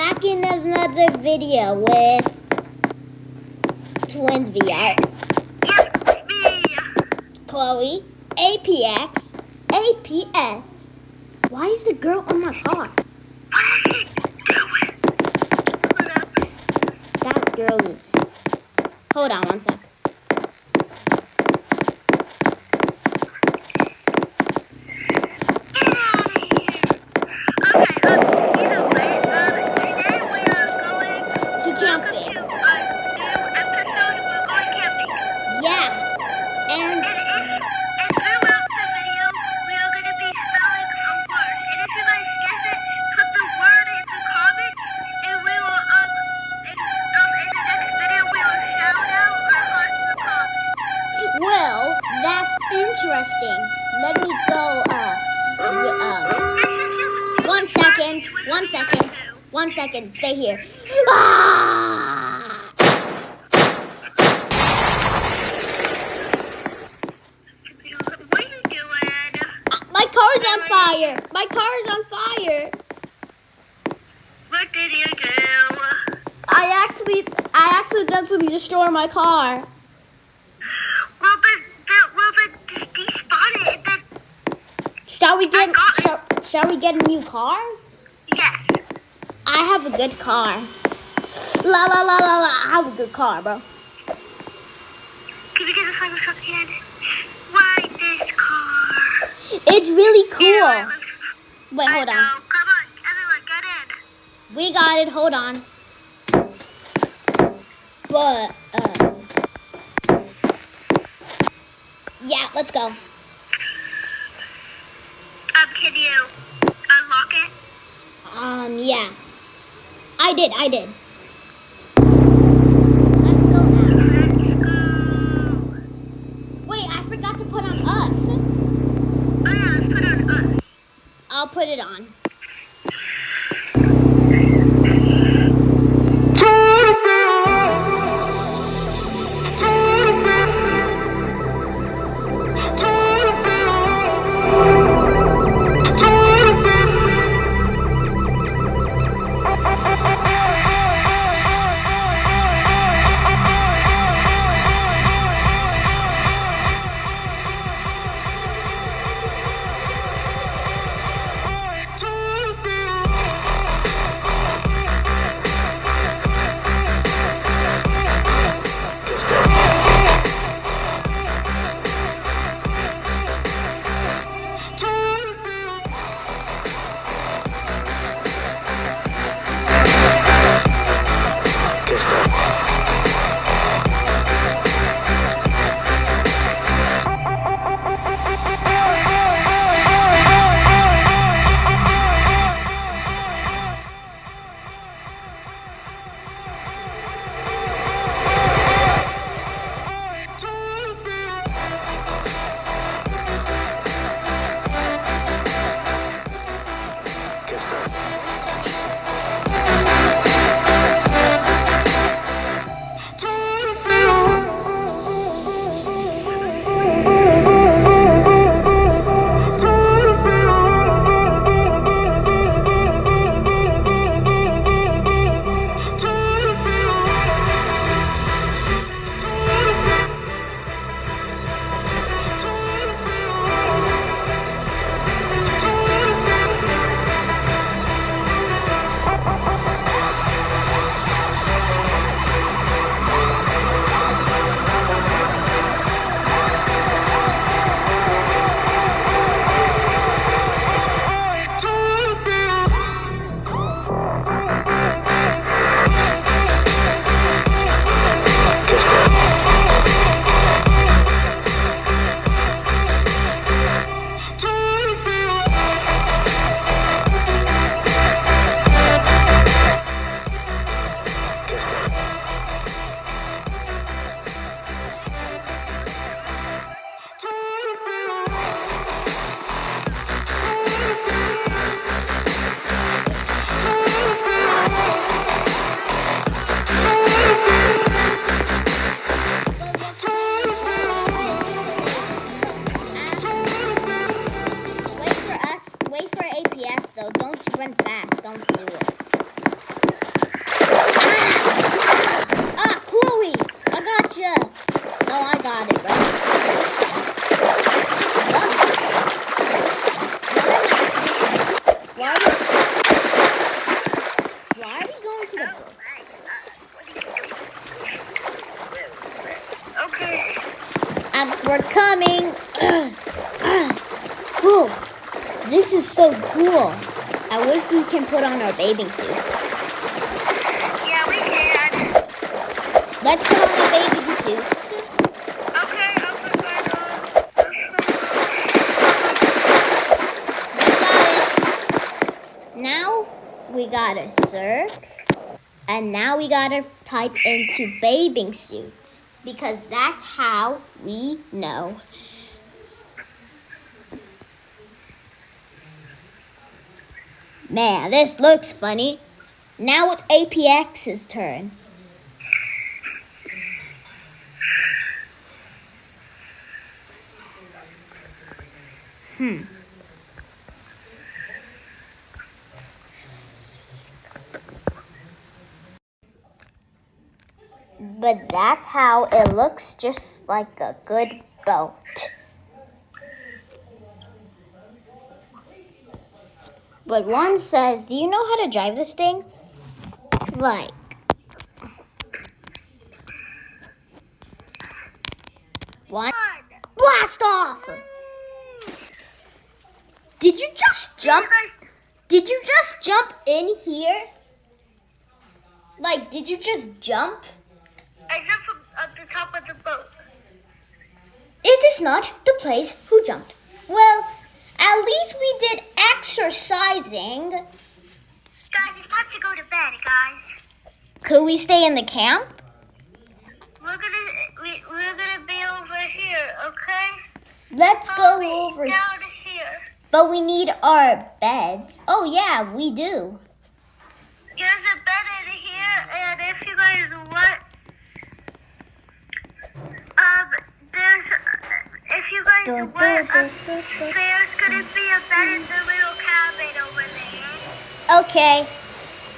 back in another video with Twins VR. Yep, me. Chloe, APX, APS. Why is the girl on my car? What is he doing? Hold up. That girl is... Hold on one sec. Get out of here. Okay, either way, today we are going To welcome camping. to our new episode. We're going camping. Yeah. And And throughout the video, we are going to be spelling a word. And if you guys guess it, put the word in the comments, and we will, in the next video, we will shout out or heart the comments. well, that's interesting. Let me go. One second. Stay here. Ah! What are you doing? My car's on fire. My car's on fire. What did you do? I accidentally destroyed my car. Well, then despawn it. Then Shall we get? I got it. Shall we get a new car? yes. I have a good car. La la la la la. I have a good car, bro. Can we get a cyber truck again? Why this car? It's really cool. Yeah, Wait, hold I on. know. Come on, everyone, get in. We got it. Hold on. But yeah, let's go. Can you unlock it? Yeah. I did. Let's go now. Let's go. Wait, I forgot to put on us. Oh yeah, let's put on us. I'll put it on. We're coming. Whoa, this is so cool. I wish we can put on our bathing suits. Yeah, we can. Let's put on our bathing suits. Okay, I'll put mine on. We got it. Now we gotta search. And now we gotta type into bathing suits. Because that's how we know. Man, this looks funny. Now it's APX's turn. But that's how it looks, just like a good boat. But one says, do you know how to drive this thing? Like, one, blast off! Did you just jump? Did you just jump in here? Like, did you just jump? I jumped from up the top of the boat. It is not the place who jumped. Well, at least we did exercising. Guys, it's time to go to bed, guys. Could we stay in the camp? We're gonna be over here, okay? Let's Follow go me over. down here. But we need our beds. Oh yeah, we do. There's a bed in here, and if you guys want, there's, if you guys want, there's gonna be a bed in the little cabin over there. Okay.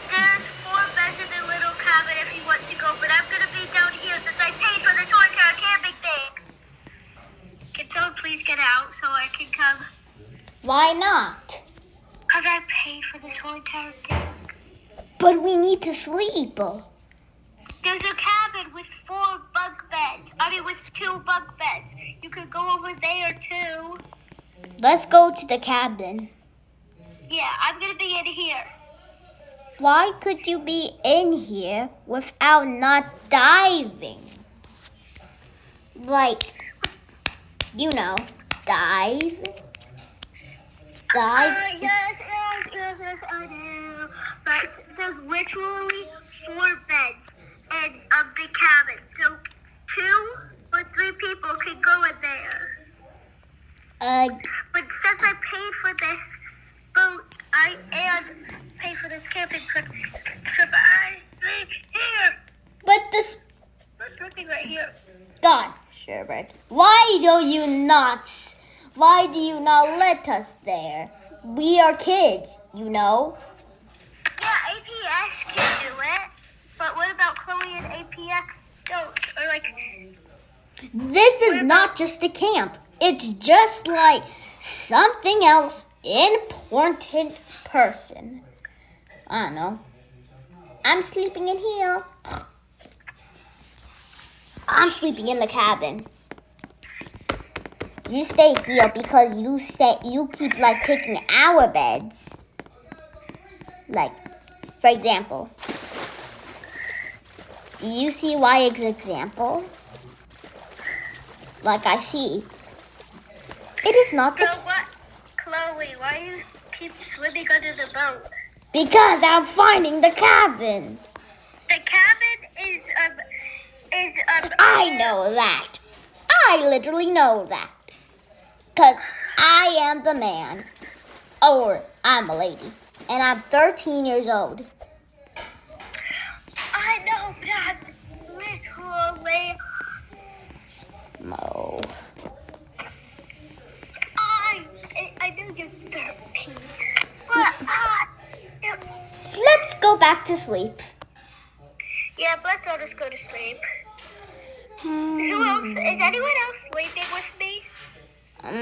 There's 4 beds in the little cabin if you want to go, but I'm gonna be down here since I paid for this whole entire camping thing. Can someone please get out so I can come? Why not? Because I paid for this whole entire thing. But we need to sleep. There's a cabin with 4 bunk beds. With 2 bunk beds. You could go over there too. Let's go to the cabin. Yeah, I'm gonna be in here. Why could you be in here without not diving? Like, you know, dive. Dive. Yes, I do. But there's literally 4 beds in the cabin. So 2 or 3 people can go in there. But since I paid for this boat, and paid for this camping trip, I sleep here. But this, I'm sleeping right here. God, Sherbert, why do you not let us there? We are kids, you know. Yeah, APS can do it. But what about Chloe and APX don't? Or like, This is not just a camp. It's just like something else important person. I don't know. I'm sleeping in here. I'm sleeping in the cabin. You stay here because you keep like taking our beds. Like, for example, do you see Wyatt's example? Like I see. It is not so the what? Chloe, why you keep swimming under the boat? because I'm finding the cabin. The cabin is I know that. I literally know that. Because I am the man. Or I'm a lady. And I'm 13 years old. I know, but I'm literally. Mo. I know you're 13. But Let's go back to sleep. yeah, let's all just go to sleep. Who else? Is anyone else sleeping with me?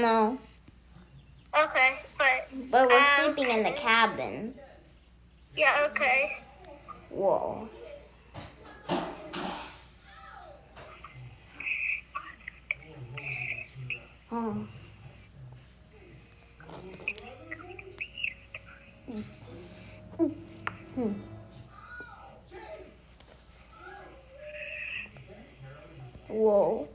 No. Okay, but We're sleeping in the cabin. yeah, okay. Whoa. Oh. Whoa.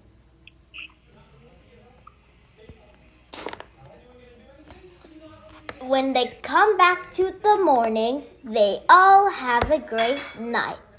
When they come back to the morning, they all have a great night.